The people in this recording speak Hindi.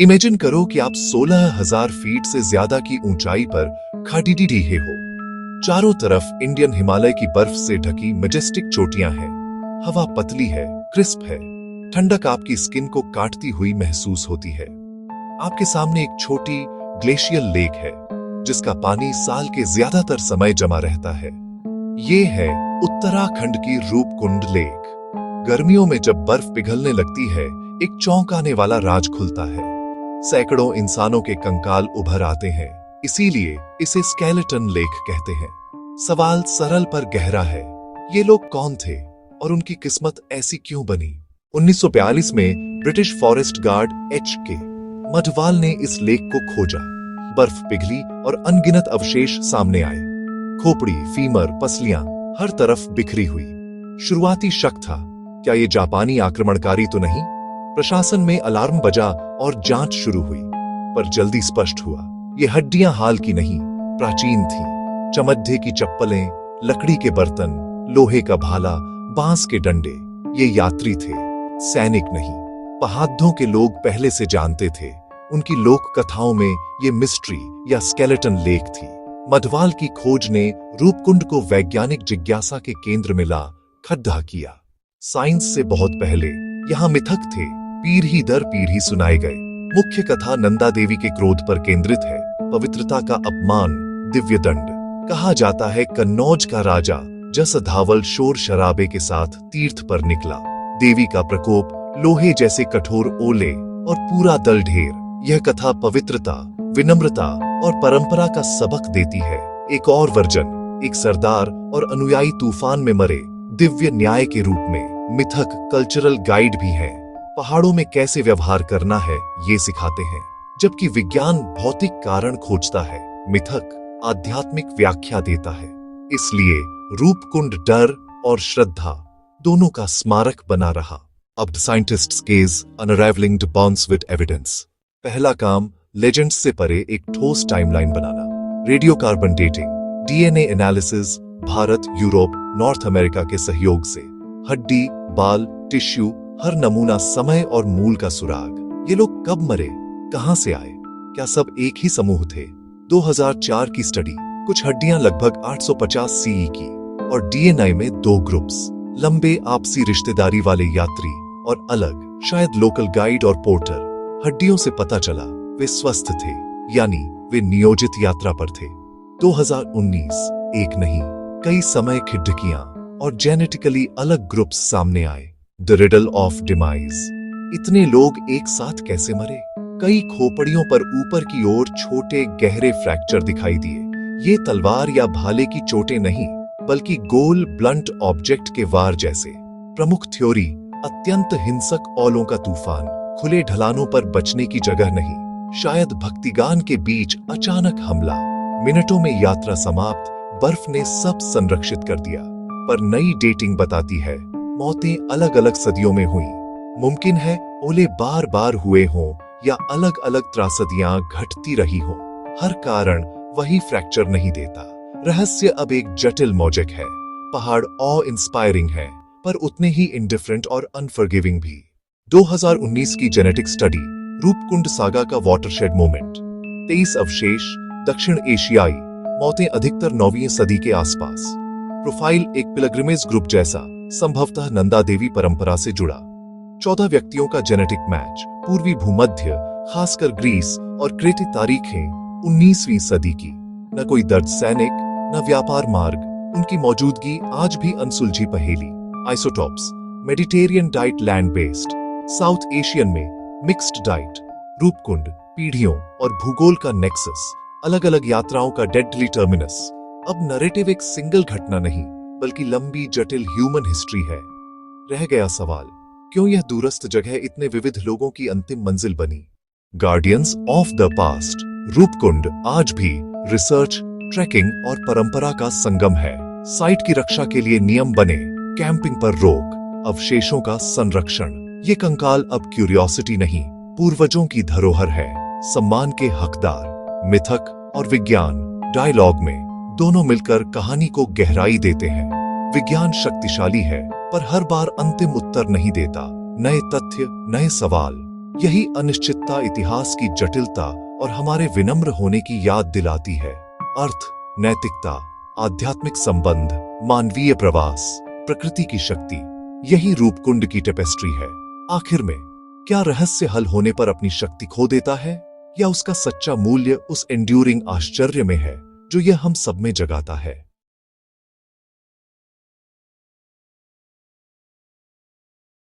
इमेजिन करो कि आप 16,000 फीट से ज्यादा की ऊंचाई पर खड़ी हो। चारों तरफ इंडियन हिमालय की बर्फ से ढकी मैजेस्टिक चोटियां हैं। हवा पतली है, क्रिस्प है, ठंडक आपकी स्किन को काटती हुई महसूस होती है। आपके सामने एक छोटी ग्लेशियल लेक है जिसका पानी साल के ज्यादातर समय जमा रहता है। ये है उत्तराखंड की रूपकुंड लेक। गर्मियों में जब बर्फ पिघलने लगती है, एक चौंकाने वाला राज खुलता है। सैकड़ों इंसानों के कंकाल उभर आते हैं, इसीलिए इसे स्केलेटन लेक कहते हैं। सवाल सरल पर गहरा है, ये लोग कौन थे और उनकी किस्मत ऐसी क्यों बनी? 1942 में British forest guard HK Madhwal ने इस लेक को खोजा। बर्फ पिघली और अनगिनत अवशेष सामने आए। खोपड़ी, फीमर, पसलियां हर तरफ बिखरी हुई। शुरुआती शक था, क्या ये जापानी आक्रमणकारी तो नहीं? प्रशासन में अलार्म बजा और जांच शुरू हुई, पर जल्दी स्पष्ट हुआ, ये हड्डियां हाल की नहीं, प्राचीन थी। चमड्ढे की चप्पलें, लकड़ी के बर्तन, लोहे का भाला, बांस के डंडे, ये यात्री थे, सैनिक नहीं। पहाड़ों के लोग पहले से जानते थे, उनकी लोक कथाओं में ये मिस्ट्री या स्केलेटन लेक थी। मडवाल की खोज ने रूपकुंड को वैज्ञानिक जिज्ञासा के केंद्र में ला खड़ा किया। साइंस से बहुत पहले यहाँ मिथक थे, पीढ़ी दर पीढ़ी सुनाए गए। मुख्य कथा नंदा देवी के क्रोध पर केंद्रित है, पवित्रता का अपमान, दिव्य दंड। कहा जाता है कन्नौज का राजा जसधावल शोर शराबे के साथ तीर्थ पर निकला। देवी का प्रकोप, लोहे जैसे कठोर ओले और पूरा दल ढेर। यह कथा पवित्रता, विनम्रता और परंपरा का सबक देती है। एक और वर्जन, एक सरदार और अनुयायी तूफान में मरे, दिव्य न्याय के रूप में। मिथक कल्चरल गाइड भी है, पहाड़ों में कैसे व्यवहार करना है ये सिखाते हैं। जबकि विज्ञान भौतिक कारण खोजता है, मिथक आध्यात्मिक व्याख्या देता है। इसलिए रूपकुंड डर और श्रद्धा दोनों का स्मारक बना रहा। अब scientists case unravelling the bonds with evidence. पहला काम, लेजेंड्स से परे एक ठोस टाइमलाइन बनाना। Radio carbon dating, DNA analysis, Bharat, Europe, North America के सहयोग से। हड्डी, बाल, टिश्यू, हर नमूना समय और मूल का सुराग। ये लोग कब मरे, कहां से आए, क्या सब एक ही समूह थे? 2004 की स्टडी, कुछ हड्डियां लगभग 850 CE की और DNA में 2 ग्रुप्स, लंबे आपसी रिश्तेदारी वाले यात्री और अलग, शायद लोकल गाइड और पोर्टर। हड्डियों से पता चला वे स्वस्थ थे, यानी वे नियोजित यात्रा पर थे। 2019, एक नहीं, कई समय खिड्डकियां और जेनेटिकली अलग ग्रुप्स सामने आए। The riddle of demise. इतने लोग एक साथ कैसे मरे? कई खोपड़ियों पर ऊपर की ओर छोटे गहरे फ्रैक्चर दिखाई दिए। ये तलवार या भाले की चोटें नहीं, बल्कि गोल ब्लंट ऑब्जेक्ट के वार जैसे। प्रमुख थ्योरी, अत्यंत हिंसक औलों का तूफान, खुले ढलानों पर बचने की जगह नहीं, शायद भक्तिगान के बीच अचानक हमला। मिनटों में यात्रा समाप्त, बर्फ ने सब संरक्षित कर दिया। पर नई डेटिंग बताती है, मौतें अलग अलग सदियों में हुई। मुमकिन है ओले बार बार हुए हों या अलग अलग त्रासदियां घटती रही हों। हर कारण वही फ्रैक्चर नहीं देता। रहस्य अब एक जटिल मौजक है। पहाड़ ऑ इंस्पायरिंग है, पर उतने ही इंडिफरेंट और अनफॉरगिविंग भी। 2019 की जेनेटिक स्टडी, रूपकुंड सागा का वाटरशेड मोमेंट। 23 अवशेष, दक्षिण एशियाई, मौतें अधिकतर 9वीं सदी के आसपास। प्रोफाइल एक पिलग्रिमेज ग्रुप जैसा, संभवतः नंदा देवी परंपरा से जुड़ा। 14 व्यक्तियों का जेनेटिक मैच, पूर्वी भूमध्य, खासकर ग्रीस और क्रेटी। तारीखें 19वीं सदी की। न कोई दर्द सैनिक, न व्यापार मार्ग, उनकी मौजूदगी आज भी अनसुलझी पहेली। Isotopes, Mediterranean diet, land based. South Asian में मिक्स्ड डाइट। रूपकुंड पीढ़ियों और भूगोल का नेक्सस, अलग अलग यात्राओं का डेडली टर्मिनस। अब नरेटिव एक सिंगल घटना नहीं, बल्कि लंबी जटिल ह्यूमन हिस्ट्री है। रह गया सवाल, क्यों यह दूरस्थ जगह इतने विविध लोगों की अंतिम मंजिल बनी? Guardians of the past. Roopkund आज भी रिसर्च, ट्रैकिंग और परंपरा का संगम है। साइट की रक्षा के लिए नियम बने, कैंपिंग पर रोक, अवशेषों का संरक्षण। ये कंकाल अब क्यूरियोसिटी नहीं, पूर्वजों की धरोहर है, सम्मान के हकदार। मिथक और विज्ञान डायलॉग में दोनों मिलकर कहानी को गहराई देते हैं। विज्ञान शक्तिशाली है, पर हर बार अंतिम उत्तर नहीं देता। नए तथ्य, नए सवाल। यही अनिश्चितता इतिहास की जटिलता और हमारे विनम्र होने की याद दिलाती है। अर्थ, नैतिकता, आध्यात्मिक संबंध, मानवीय प्रवास, प्रकृति की शक्ति, यही रूपकुंड की टेपेस्ट्री है। आखिर में क्या रहस्य हल होने पर अपनी शक्ति खो देता है, या उसका सच्चा मूल्य उस एंड्यूरिंग आश्चर्य में है जो यह हम सब में जगाता है?